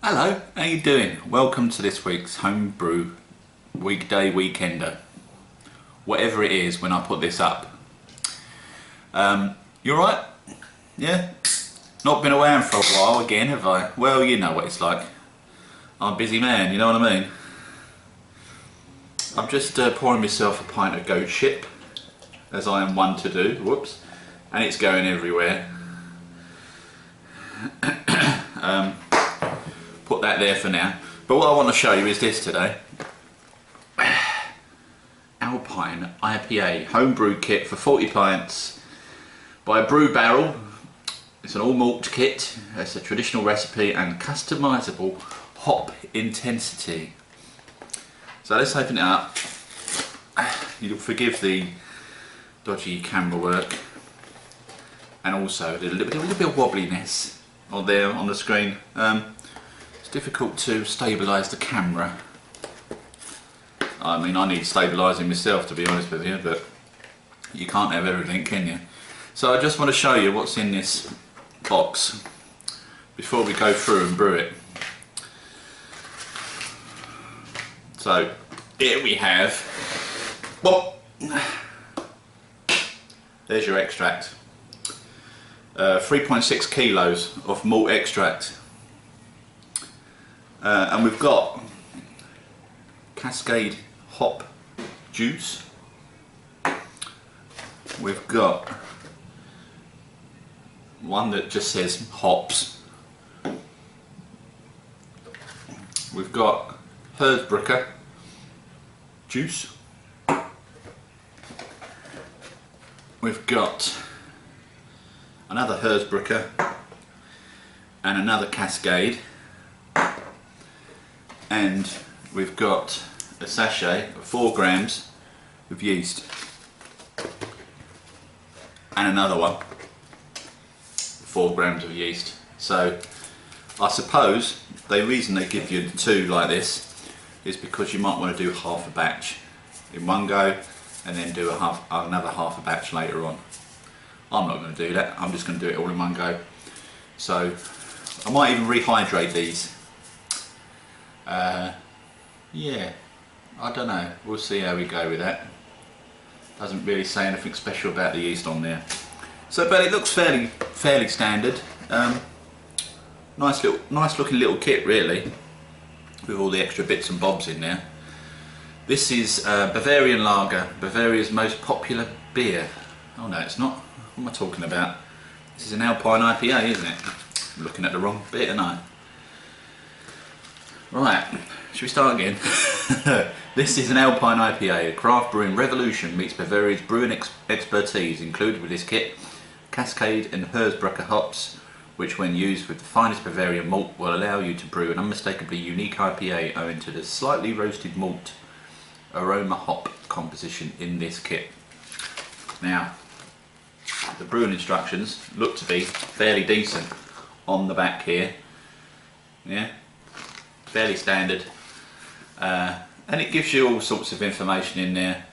Hello, how you doing? Welcome to this week's homebrew weekday weekender. Whatever it is when I put this up. You alright? Yeah? Not been around for a while again, have I? Well, you know what it's like. I'm a busy man, you know what I mean? I'm just pouring myself a pint of goat ship, as I am one to do. Whoops. And it's going everywhere. Put that there for now. But what I want to show you is this today. Alpine IPA homebrew kit for 40 pints by Brewbarrel. It's an all malt kit. It's a traditional recipe and customizable hop intensity. So let's open it up. You'll forgive the dodgy camera work and also a little bit of wobbliness on there on the screen. It's difficult to stabilise the camera. I mean, I need stabilising myself, to be honest with you, but you can't have everything, can you? So I just want to show you what's in this box before we go through and brew it. So here we have, well, there's your extract. 3.6 kilos of malt extract. And we've got Cascade hop juice. We've got one that just says hops. We've got Hersbrucker juice. We've got another Hersbrucker and another Cascade. And we've got a sachet of 4 grams of yeast and another one, 4 grams of yeast. So I suppose the reason they give you 2 like this is because you might want to do half a batch in one go and then do another half a batch later on. I'm not going to do that, I'm just going to do it all in one go. So I might even rehydrate these. Yeah, I don't know, we'll see how we go with that. Doesn't really say anything special about the yeast on there. So, but it looks fairly standard. Nice looking little kit really, with all the extra bits and bobs in there. This is Bavarian Lager, Bavaria's most popular beer. Oh no, it's not. What am I talking about? This is an Alpine IPA, isn't it? I'm looking at the wrong bit, aren't I? Right, should we start again? This is an Alpine IPA, a craft brewing revolution meets Bavaria's brewing expertise. Included with this kit, Cascade and Hersbrucker hops, which when used with the finest Bavarian malt will allow you to brew an unmistakably unique IPA owing to the slightly roasted malt aroma hop composition in this kit. Now, the brewing instructions look to be fairly decent on the back here. Yeah, fairly standard. And it gives you all sorts of information in there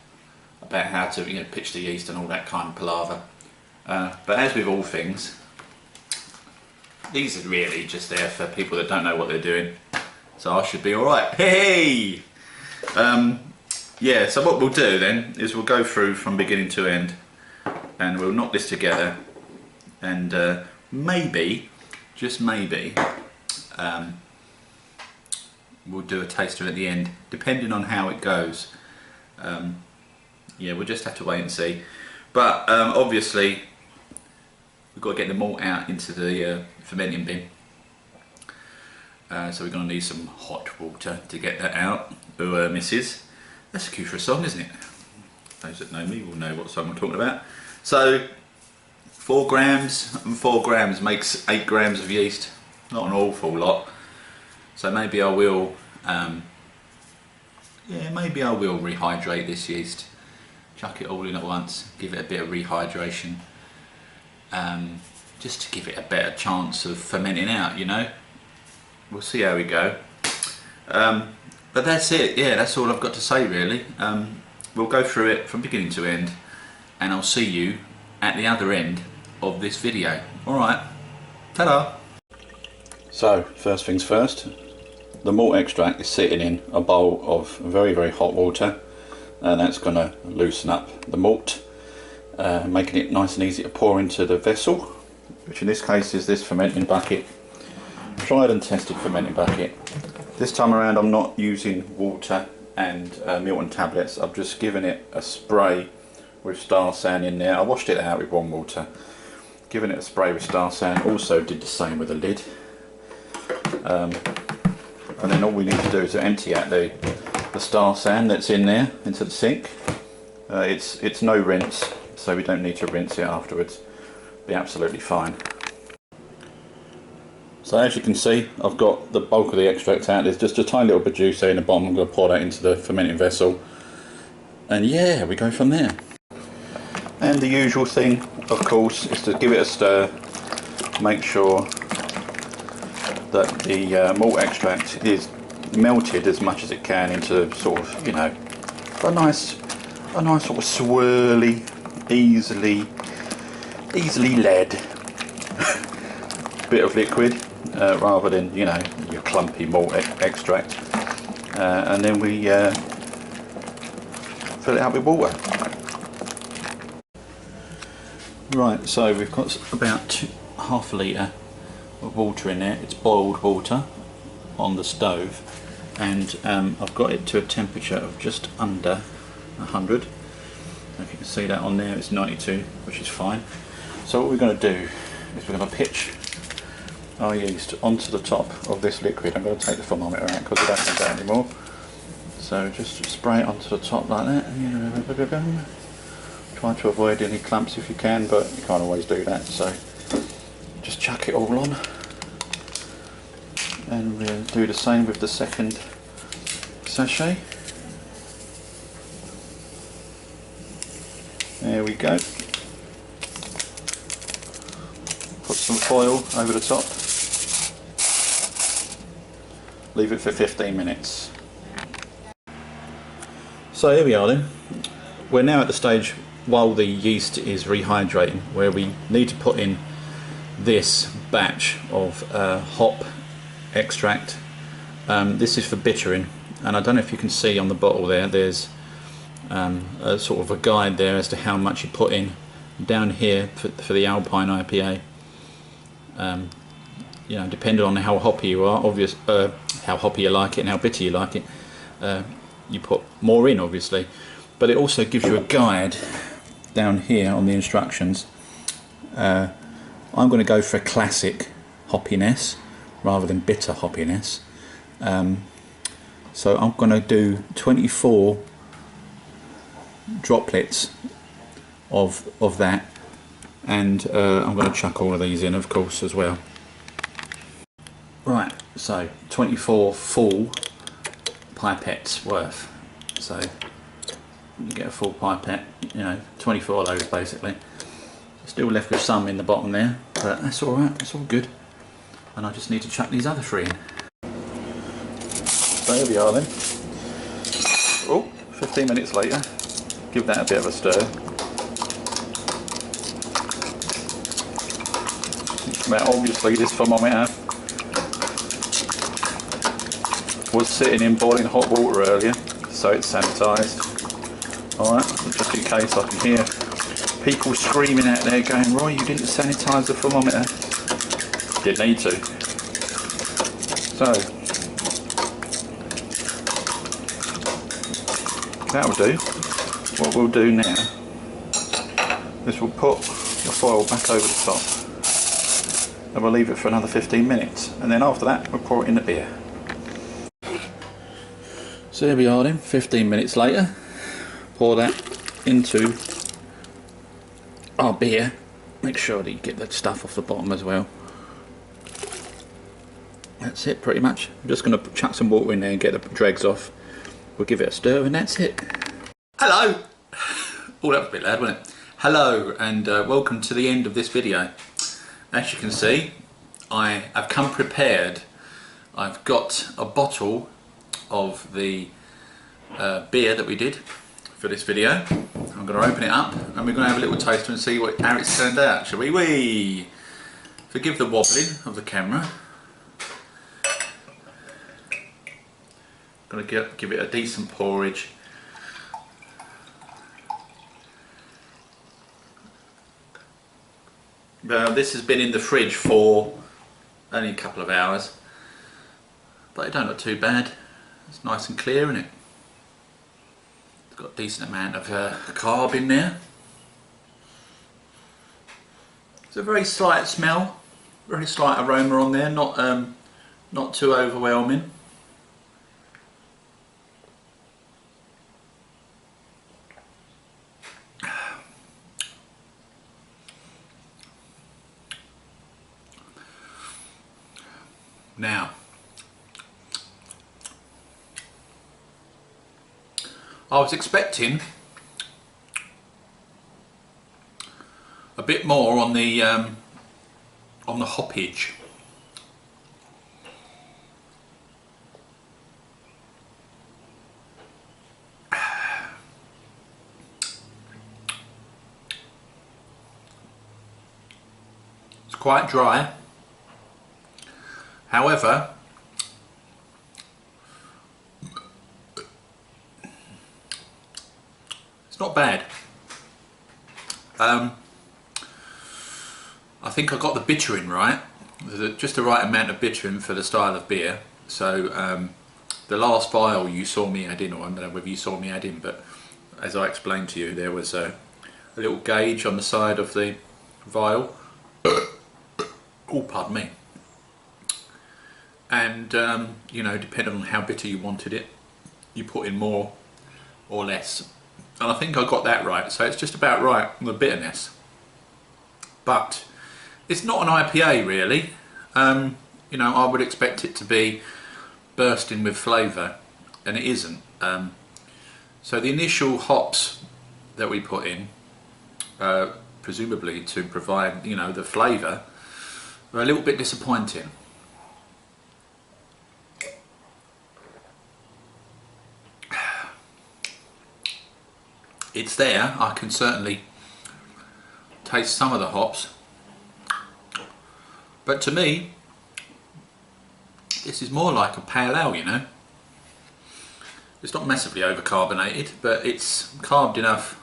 about how to pitch the yeast and all that kind of palaver. But as with all things, these are really just there for people that don't know what they're doing. So I should be alright. Hey! Yeah, so what we'll do then is we'll go through from beginning to end and we'll knock this together and maybe, just maybe, we'll do a taster at the end, depending on how it goes. Yeah, we'll just have to wait and see. But obviously, we've got to get the malt out into the fermenting bin. So we're going to need some hot water to get that out. Oh, missus. That's a cue for a song, isn't it? Those that know me will know what song I'm talking about. So, 4 grams and 4 grams makes 8 grams of yeast. Not an awful lot. So maybe I will, maybe I will rehydrate this yeast. Chuck it all in at once, give it a bit of rehydration, just to give it a better chance of fermenting out, you know. We'll see how we go. But that's it, yeah, that's all I've got to say really. We'll go through it from beginning to end, and I'll see you at the other end of this video. Alright, ta-da! So first things first, the malt extract is sitting in a bowl of very, very hot water, and that's going to loosen up the malt, making it nice and easy to pour into the vessel, which in this case is this fermenting bucket. Tried and tested fermenting bucket. This time around I'm not using water and Milton tablets. I've just given it a spray with Star San in there. I washed it out with warm water, given it a spray with Star San. Also did the same with the lid. And then all we need to do is to empty out the Star San that's in there into the sink. It's no rinse, so we don't need to rinse it afterwards. Be absolutely fine. So as you can see, I've got the bulk of the extract out. There's just a tiny little bit of juice there in the bottom. I'm going to pour that into the fermenting vessel, and yeah, we go from there. And the usual thing, of course, is to give it a stir. Make sure that the malt extract is melted as much as it can into sort of, you know, a nice sort of swirly, easily led bit of liquid, rather than, you know, your clumpy malt extract. And then we fill it up with water. Right, so we've got about half a litre of water in there. It's boiled water on the stove, and I've got it to a temperature of just under 100. If you can see that on there, it's 92, which is fine. So what we're going to do is we're going to pitch our yeast onto the top of this liquid. I'm going to take the thermometer out because I don't need that anymore. So just spray it onto the top like that. Try to avoid any clumps if you can, but you can't always do that, so just chuck it all on. And we'll do the same with the second sachet. There we go. Put some foil over the top. Leave it for 15 minutes. So here we are then. We're now at the stage while the yeast is rehydrating where we need to put in this batch of hop extract. This is for bittering, and I don't know if you can see on the bottle there's a sort of a guide there as to how much you put in down here for the Alpine IPA. You know, depending on how hoppy you are, how hoppy you like it and how bitter you like it, you put more in, obviously. But it also gives you a guide down here on the instructions. I'm going to go for a classic hoppiness rather than bitter hoppiness. So I'm going to do 24 droplets of that, and I'm going to chuck all of these in, of course, as well. Right, so 24 full pipettes worth. So you get a full pipette, you know, 24 of those basically. Still left with some in the bottom there, but that's alright, that's all good. And I just need to chuck these other three in. So here we are then. Oh, 15 minutes later. Give that a bit of a stir. Now obviously this thermometer was sitting in boiling hot water earlier, so it's sanitised. Alright, just in case I can hear people screaming out there going, Roy, you didn't sanitise the thermometer. Didn't need to. So, that'll do. What we'll do now is we'll put the foil back over the top, and we'll leave it for another 15 minutes, and then after that we'll pour it in the beer. So here we are then, 15 minutes later. Pour that into our beer. Make sure that you get the stuff off the bottom as well. That's it pretty much. I'm just going to chuck some water in there and get the dregs off. We'll give it a stir and that's it. Hello! Oh, that was a bit loud, wasn't it? Hello, and welcome to the end of this video. As you can see, I have come prepared. I've got a bottle of the beer that we did for this video. I'm going to open it up and we're going to have a little taster and see how it's turned out, shall we? Forgive the wobbling of the camera. going to give it a decent porridge. This has been in the fridge for only a couple of hours, but it don't look too bad. It's nice and clear, isn't it? It's got a decent amount of carb in there. It's a very slight smell, very slight aroma on there, not too overwhelming. Now, I was expecting a bit more on the hoppage. It's quite dry. However, it's not bad. I think I got the bittering right, just the right amount of bittering for the style of beer. So the last vial you saw me add in, or I don't know whether you saw me add in, but as I explained to you, there was a little gauge on the side of the vial. Oh, pardon me. And you know, depending on how bitter you wanted it, you put in more or less. And I think I got that right, so it's just about right on the bitterness. But it's not an IPA really. You know, I would expect it to be bursting with flavour, and it isn't. So the initial hops that we put in, presumably to provide, you know, the flavour, were a little bit disappointing. It's there, I can certainly taste some of the hops, but to me this is more like a pale ale, you know. It's not massively overcarbonated, but it's carved enough.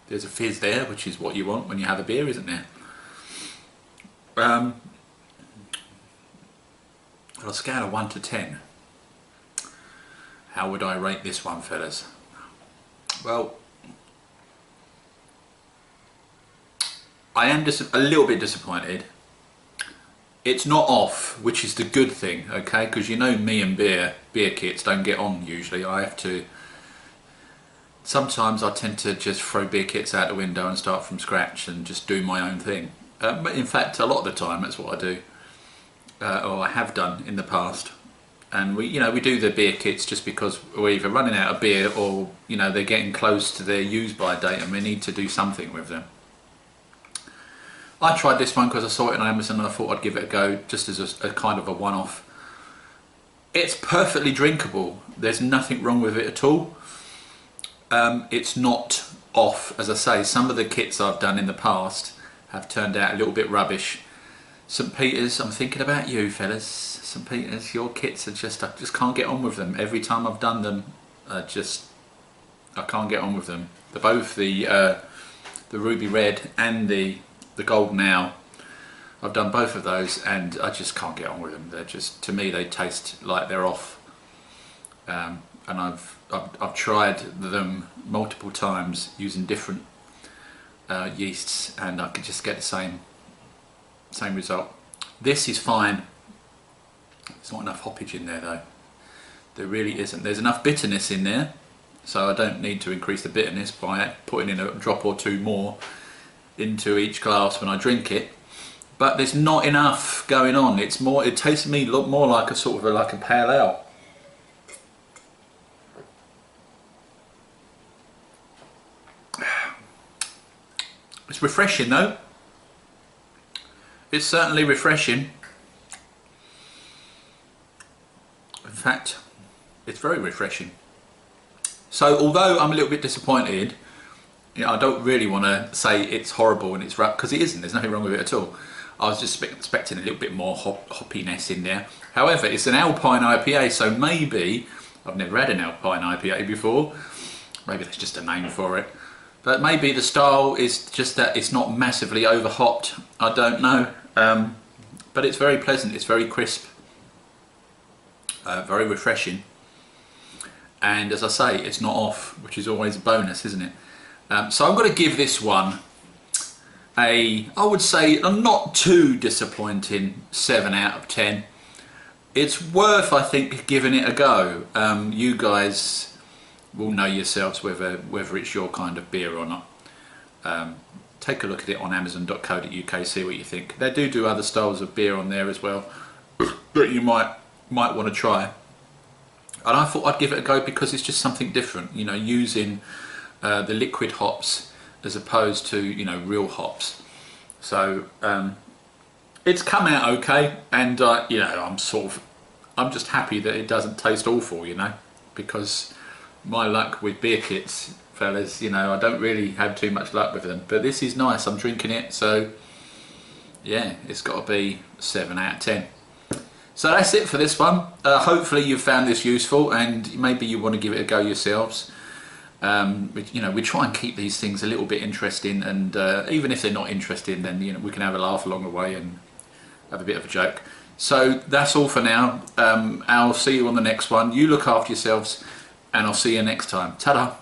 There's a fizz there, which is what you want when you have a beer, isn't there? On a scale of 1 to 10, how would I rate this one, fellas? Well, I am a little bit disappointed. It's not off, which is the good thing, okay? Because you know me and beer kits don't get on usually. I have to, sometimes I tend to just throw beer kits out the window and start from scratch and just do my own thing. But in fact, a lot of the time that's what I do, or I have done in the past. And we do the beer kits just because we're either running out of beer, or you know, they're getting close to their use-by date and we need to do something with them. I tried this one because I saw it on Amazon and I thought I'd give it a go, just as a kind of a one-off. It's perfectly drinkable. There's nothing wrong with it at all. It's not off, as I say. Some of the kits I've done in the past have turned out a little bit rubbish. St. Peter's, I'm thinking about you fellas. St. Peter's, your kits are just, I just can't get on with them. Every time I've done them, I can't get on with them. They're both the Ruby Red and the Golden Ale. I've done both of those and I just can't get on with them. They're just, to me, they taste like they're off. And I've tried them multiple times using different yeasts, and I could just get the same result. This is fine. There's not enough hoppage in there though. There really isn't. There's enough bitterness in there, so I don't need to increase the bitterness by putting in a drop or two more into each glass when I drink it. But there's not enough going on. It's more, it tastes to me more like a sort of like a pale ale. It's refreshing though. It's certainly refreshing. In fact, it's very refreshing. So although I'm a little bit disappointed, you know, I don't really want to say it's horrible and it's rough, because it isn't. There's nothing wrong with it at all. I was just expecting a little bit more hoppiness in there. However, it's an Alpine IPA, so maybe I've never had an Alpine IPA before. Maybe that's just a name for it. But maybe the style is just that it's not massively over hopped. I don't know. But it's very pleasant, it's very crisp, very refreshing. And as I say, it's not off, which is always a bonus, isn't it? So I'm going to give this one I would say a not too disappointing 7 out of 10. It's worth, I think, giving it a go. You guys will know yourselves whether it's your kind of beer or not. Take a look at it on amazon.co.uk, see what you think. They do other styles of beer on there as well that you might want to try. And I thought I'd give it a go because it's just something different, you know, using the liquid hops as opposed to, you know, real hops. So it's come out okay, and you know, I'm just happy that it doesn't taste awful, you know, because my luck with beer kits, fellas, you know, I don't really have too much luck with them. But this is nice. I'm drinking it, so yeah, it's got to be 7 out of 10. So that's it for this one. Hopefully you've found this useful, and maybe you want to give it a go yourselves. You know, we try and keep these things a little bit interesting, and even if they're not interesting, then, you know, we can have a laugh along the way and have a bit of a joke. So that's all for now. I'll see you on the next one. You look after yourselves, and I'll see you next time. Ta-da!